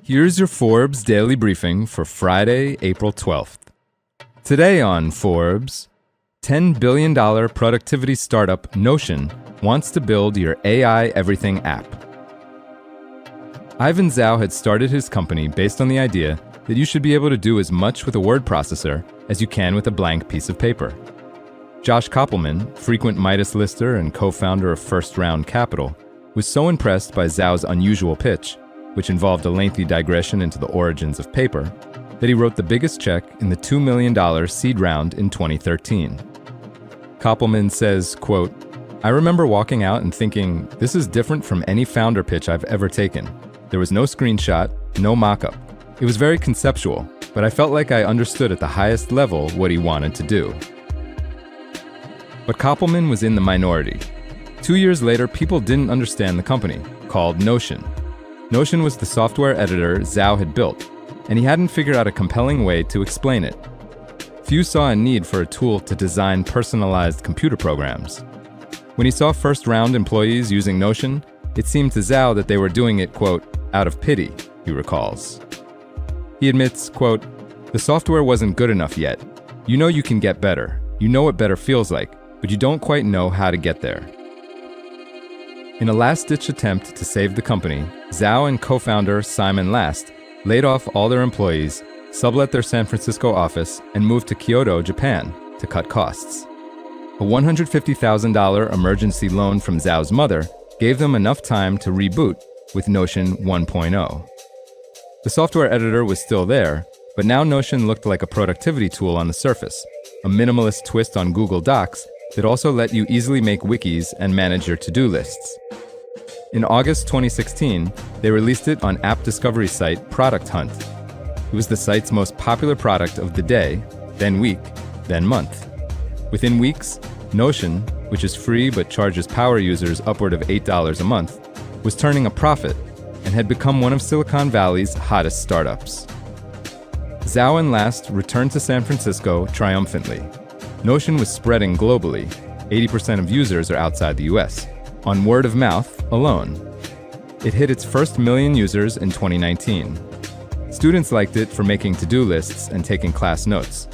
Here's your Forbes Daily Briefing for Friday, April 12th. Today on Forbes, $10 billion productivity startup Notion wants to build your AI everything app. Ivan Zhao had started his company based on the idea that you should be able to do as much with a word processor as you can with a blank piece of paper. Josh Koppelman, frequent Midas lister and co-founder of First Round Capital, was so impressed by Zhao's unusual pitch, which involved a lengthy digression into the origins of paper, that he wrote the biggest check in the $2 million seed round in 2013. Koppelman says, quote, "I remember walking out and thinking, this is different from any founder pitch I've ever taken. There was no screenshot, no mock-up. It was very conceptual, but I felt like I understood at the highest level what he wanted to do." But Koppelman was in the minority. 2 years later, people didn't understand the company, called Notion. Notion was the software editor Zhao had built, and he hadn't figured out a compelling way to explain it. Few saw a need for a tool to design personalized computer programs. When he saw first-round employees using Notion, it seemed to Zhao that they were doing it, quote, out of pity, he recalls. He admits, quote, "The software wasn't good enough yet. You know you can get better. You know what better feels like, but you don't quite know how to get there." In a last-ditch attempt to save the company, Zhao and co-founder Simon Last laid off all their employees, sublet their San Francisco office, and moved to Kyoto, Japan, to cut costs. A $150,000 emergency loan from Zhao's mother gave them enough time to reboot with Notion 1.0. The software editor was still there, but now Notion looked like a productivity tool on the surface, a minimalist twist on Google Docs that also let you easily make wikis and manage your to-do lists. In August 2016, they released it on app discovery site Product Hunt. It was the site's most popular product of the day, then week, then month. Within weeks, Notion, which is free but charges power users upward of $8 a month, was turning a profit and had become one of Silicon Valley's hottest startups. Zhao and Last returned to San Francisco triumphantly. Notion was spreading globally. 80% of users are outside the US, on word of mouth alone. It hit its first million users in 2019. Students liked it for making to-do lists and taking class notes.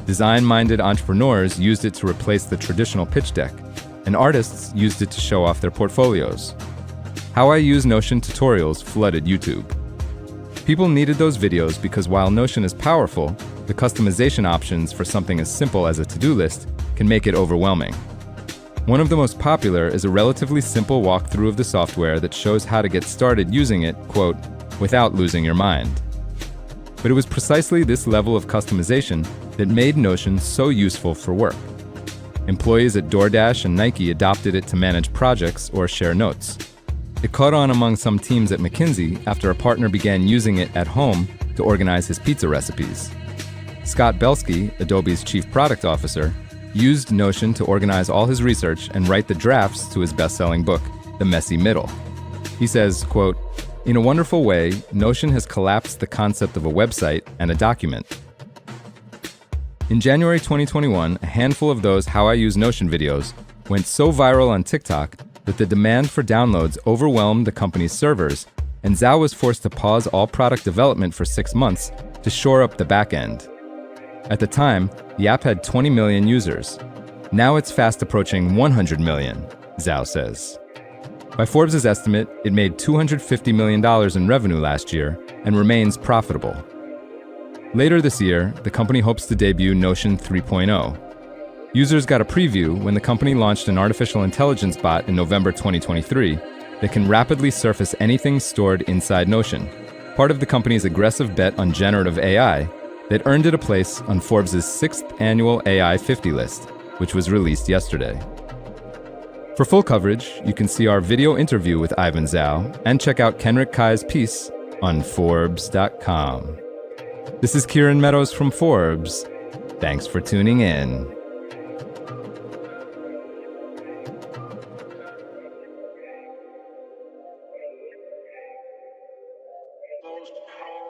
Design-minded entrepreneurs used it to replace the traditional pitch deck, and artists used it to show off their portfolios. How I Use Notion tutorials flooded YouTube. People needed those videos because while Notion is powerful, the customization options for something as simple as a to-do list can make it overwhelming. One of the most popular is a relatively simple walkthrough of the software that shows how to get started using it, quote, without losing your mind. But it was precisely this level of customization that made Notion so useful for work. Employees at DoorDash and Nike adopted it to manage projects or share notes. It caught on among some teams at McKinsey after a partner began using it at home to organize his pizza recipes. Scott Belsky, Adobe's chief product officer, used Notion to organize all his research and write the drafts to his best-selling book, The Messy Middle. He says, quote, "In a wonderful way, Notion has collapsed the concept of a website and a document." In January 2021, a handful of those How I Use Notion videos went so viral on TikTok that the demand for downloads overwhelmed the company's servers, and Zhao was forced to pause all product development for 6 months to shore up the back end. At the time, the app had 20 million users. Now it's fast approaching 100 million, Zhao says. By Forbes' estimate, it made $250 million in revenue last year and remains profitable. Later this year, the company hopes to debut Notion 3.0. Users got a preview when the company launched an artificial intelligence bot in November 2023 that can rapidly surface anything stored inside Notion, part of the company's aggressive bet on generative AI that earned it a place on Forbes' 6th annual AI 50 list, which was released yesterday. For full coverage, you can see our video interview with Ivan Zhao and check out Kenrick Kai's piece on Forbes.com. This is Kieran Meadows from Forbes. Thanks for tuning in.